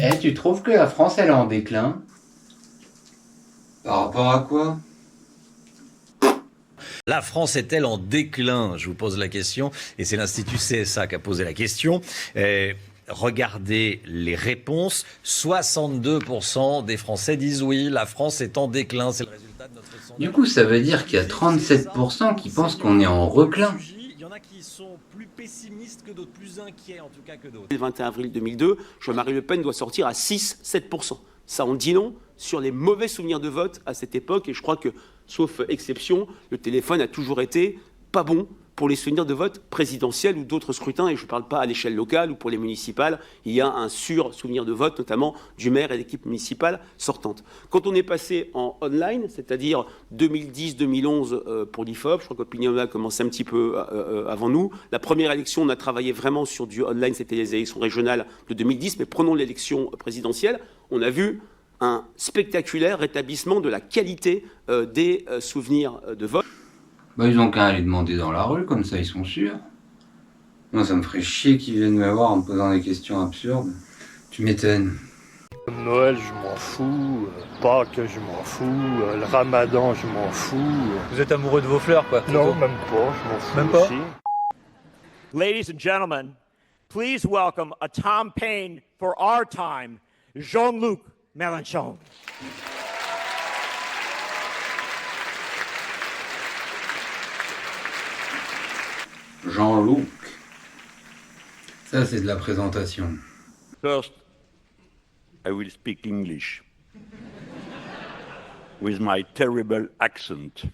Eh, tu trouves que la France, elle est en déclin? Par rapport à quoi? La France est-elle en déclin? Je vous pose la question, et c'est l'Institut CSA qui a posé la question. Regardez les réponses. 62% des Français disent oui, la France est en déclin. C'est le résultat de notre sondage. Du coup, ça veut dire qu'il y a 37% qui pensent qu'on est en reclin. Il y en a qui sont plus pessimistes que d'autres, plus inquiets en tout cas que d'autres. Le 21 avril 2002, Jean-Marie Le Pen doit sortir à 6-7%. Ça en dit long sur les mauvais souvenirs de vote à cette époque. Et je crois que, sauf exception, le téléphone a toujours été pas bon pour les souvenirs de vote présidentiels ou d'autres scrutins. Et je ne parle pas à l'échelle locale ou pour les municipales. Il y a un sur-souvenir de vote, notamment du maire et l'équipe municipale sortante. Quand on est passé en online, c'est-à-dire 2010-2011 pour l'IFOP, je crois qu'Opinion a commencé un petit peu avant nous. La première élection, on a travaillé vraiment sur du online, c'était les élections régionales de 2010. Mais prenons l'élection présidentielle, on a vu un spectaculaire rétablissement de la qualité des souvenirs de vote. Bah, ils ont qu'à aller demander dans la rue, comme ça ils sont sûrs. Moi, ça me ferait chier qu'ils viennent me voir en me posant des questions absurdes. Tu m'étonnes. Noël, je m'en fous. Pâques, je m'en fous. Le Ramadan, je m'en fous. Vous êtes amoureux de vos fleurs, quoi? Non, même pas, je m'en fous. Même pas? aussi. Ladies and gentlemen, please welcome a Tom Paine for our time, Jean-Luc Mélenchon. Jean-Luc. Ça, c'est de la présentation. First, I will speak English with my terrible accent.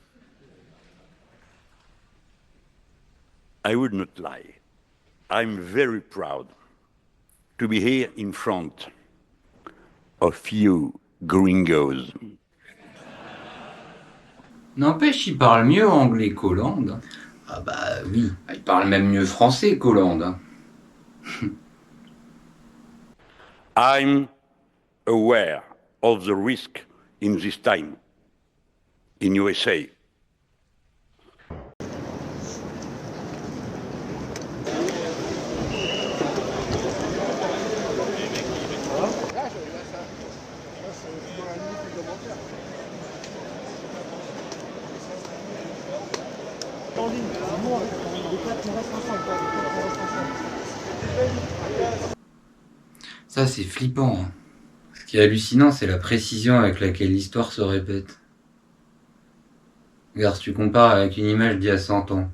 I would not lie. I'm very proud to be here in front of you gringos. N'empêche, il parle mieux anglais qu'Hollande. Ah bah oui, il parle même mieux français qu'Hollande. I'm aware of the risk in this time in USA. Ça, c'est flippant. Hein. Ce qui est hallucinant, c'est la précision avec laquelle l'histoire se répète. Regarde, si tu compares avec une image d'il y a 100 ans.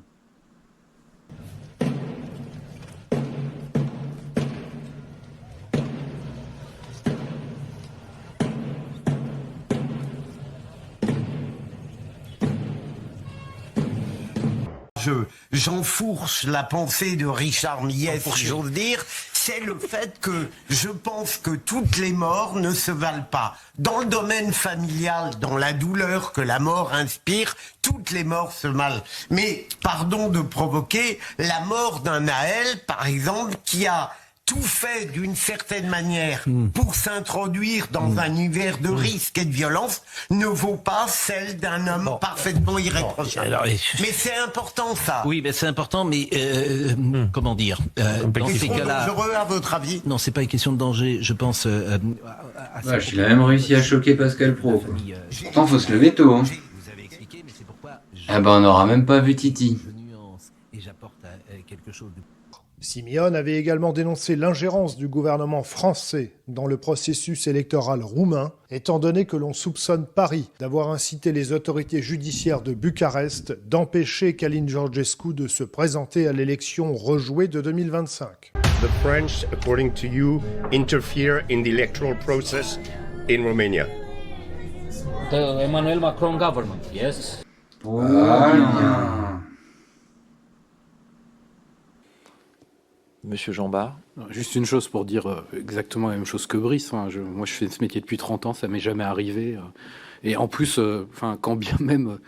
J'enfourche la pensée de Richard Millet, si j'ose dire, c'est le fait que je pense que toutes les morts ne se valent pas. Dans le domaine familial, dans la douleur que la mort inspire, toutes les morts se valent. Mais, pardon de provoquer, la mort d'un Naël, par exemple, qui a tout fait d'une certaine manière pour s'introduire dans un univers de risque et de violence ne vaut pas celle d'un homme parfaitement irréprochable. Mais c'est important, ça. Oui, mais c'est important, mais comment dire dans ces cas-là, Dangereux, à votre avis? non, c'est pas une question de danger. Je pense. Vache, il a même réussi à choquer Pascal Pro. Quoi. Pourtant, faut se lever tôt. Hein. Vous avez expliqué, mais c'est pourquoi. Ah ben, on n'aura même pas vu Titi. Je nuance et j'apporte quelque chose de. Simeone avait également dénoncé l'ingérence du gouvernement français dans le processus électoral roumain, étant donné que l'on soupçonne Paris d'avoir incité les autorités judiciaires de Bucarest d'empêcher Călin Georgescu de se présenter à l'élection rejouée de 2025. The French, according to you, interfere in the electoral process in Romania. The Emmanuel Macron government, yes. Voilà. Monsieur Jean-Bart. Juste une chose pour dire exactement la même chose que Brice. Moi, je fais ce métier depuis 30 ans, ça m'est jamais arrivé. Et en plus, quand bien même,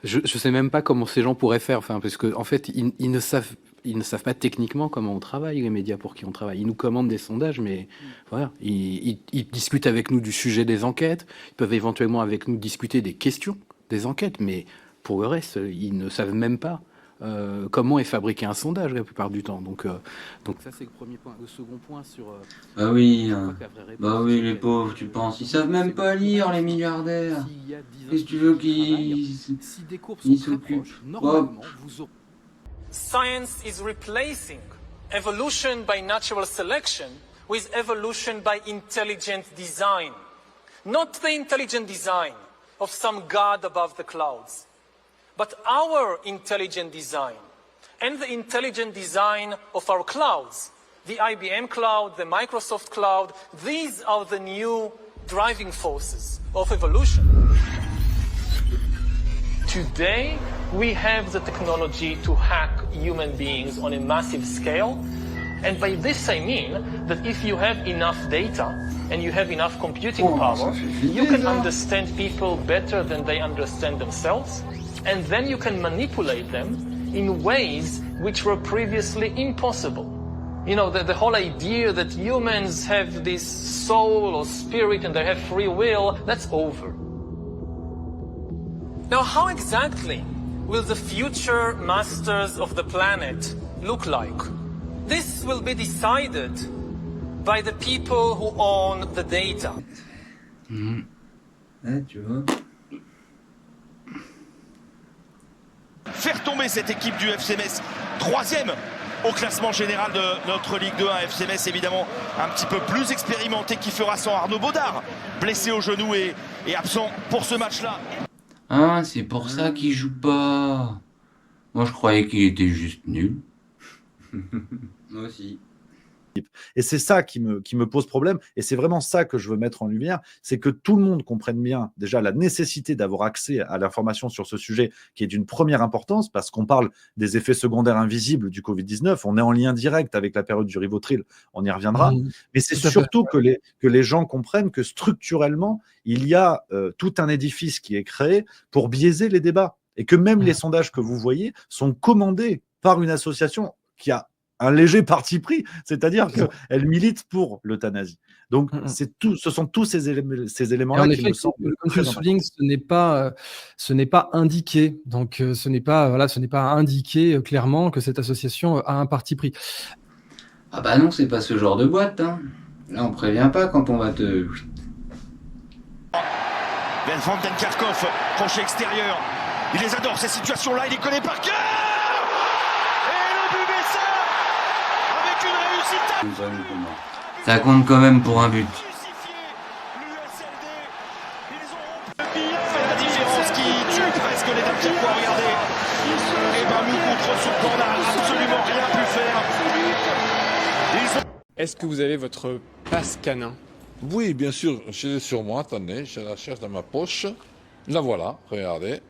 je sais même pas comment ces gens pourraient faire. Parce que en fait, ils ne savent pas techniquement comment on travaille, les médias pour qui on travaille. Ils nous commandent des sondages, mais voilà, ils discutent avec nous du sujet des enquêtes. Ils peuvent éventuellement avec nous discuter des questions des enquêtes, mais pour le reste, ils ne savent même pas comment est fabriqué un sondage la plupart du temps. Donc ça c'est le premier point. Le second point sur... Bah oui, les pauvres, tu penses, ils savent même pas lire, les milliardaires. Qu'est-ce que tu veux qu'ils s'occupent? Science is replacing evolution by natural selection with evolution by intelligent design. Not the intelligent design of some god above the clouds, but our intelligent design and the intelligent design of our clouds. The IBM cloud, the Microsoft cloud, these are the new driving forces of evolution. Today, we have the technology to hack human beings on a massive scale. And by this I mean that if you have enough data and you have enough computing power, you can understand people better than they understand themselves, and then you can manipulate them in ways which were previously impossible. You know, the whole idea that humans have this soul or spirit and they have free will, that's over. Now, how exactly will the future masters of the planet look like? This will be decided by the people who own the data. Tu vois. Faire tomber cette équipe du FC Metz, 3e au classement général de notre Ligue 2, un FC Metz évidemment un petit peu plus expérimenté qui fera sans Arnaud Baudard, blessé au genou et absent pour ce match-là. Ah, c'est pour ça qu'il joue pas. Moi, je croyais qu'il était juste nul. Moi aussi. Et c'est ça qui me pose problème, et c'est vraiment ça que je veux mettre en lumière, c'est que tout le monde comprenne bien déjà la nécessité d'avoir accès à l'information sur ce sujet qui est d'une première importance, parce qu'on parle des effets secondaires invisibles du Covid-19, on est en lien direct avec la période du Rivotril, on y reviendra, mais c'est surtout que les gens comprennent que structurellement, il y a tout un édifice qui est créé pour biaiser les débats, et que même les sondages que vous voyez sont commandés par une association qui a un léger parti pris, c'est-à-dire qu'elle milite pour l'euthanasie. Donc, ce sont tous ces éléments-là en qui effet, me semblent comme tu très le soulignes, ce n'est pas indiqué. Donc, ce n'est pas indiqué clairement que cette association a un parti pris. Ah bah non, c'est pas ce genre de boîte. Hein. Là, on prévient pas quand on va te... Ben van den Kerkhoff, crochet extérieur. Il les adore, ces situations-là, il les connaît par cœur. Ça compte quand même pour un but. Fait la différence qui tue presque les Dunkerquois. Regardez. Et ben nous contre son camp n'a absolument rien pu faire. Est-ce que vous avez votre passe canin? Oui, bien sûr, je l'ai sur moi, attendez, je la cherche dans ma poche. La voilà, regardez.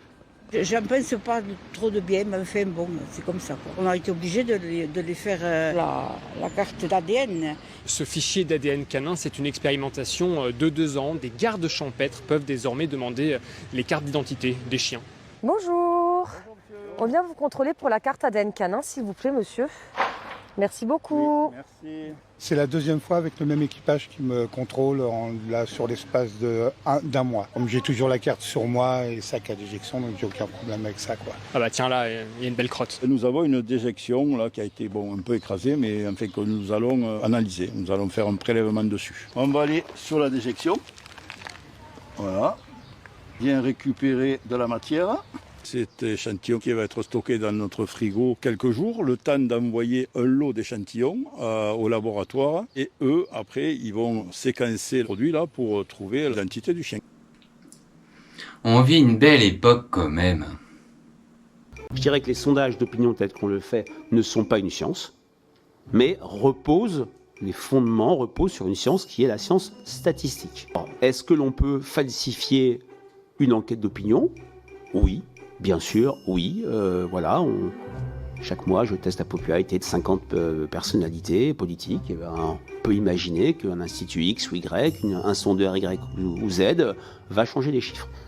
J'en pense pas trop de bien, mais enfin bon, c'est comme ça, quoi. On a été obligé de les faire la carte d'ADN. Ce fichier d'ADN canin, c'est une expérimentation de 2 ans. Des gardes champêtres peuvent désormais demander les cartes d'identité des chiens. Bonjour. On vient vous contrôler pour la carte ADN canin, s'il vous plaît, monsieur. Merci beaucoup. Oui, merci. C'est la 2e fois avec le même équipage qui me contrôle là, sur l'espace d'un mois. Comme j'ai toujours la carte sur moi et sac à déjection, donc j'ai aucun problème avec ça, quoi. Ah bah tiens, là, il y a une belle crotte. Nous avons une déjection là, qui a été un peu écrasée, mais enfin, que nous allons analyser. Nous allons faire un prélèvement dessus. On va aller sur la déjection. Voilà. Bien récupérer de la matière. Cet échantillon qui va être stocké dans notre frigo quelques jours, le temps d'envoyer un lot d'échantillons au laboratoire. Et eux, après, ils vont séquencer le produit là pour trouver l'identité du chien. On vit une belle époque quand même. Je dirais que les sondages d'opinion tels qu'on le fait ne sont pas une science, mais les fondements reposent sur une science qui est la science statistique. Est-ce que l'on peut falsifier une enquête d'opinion? Oui. Bien sûr, oui. Chaque mois, je teste la popularité de 50 personnalités politiques. Et ben, on peut imaginer qu'un institut X ou Y, un sondeur Y ou Z va changer les chiffres.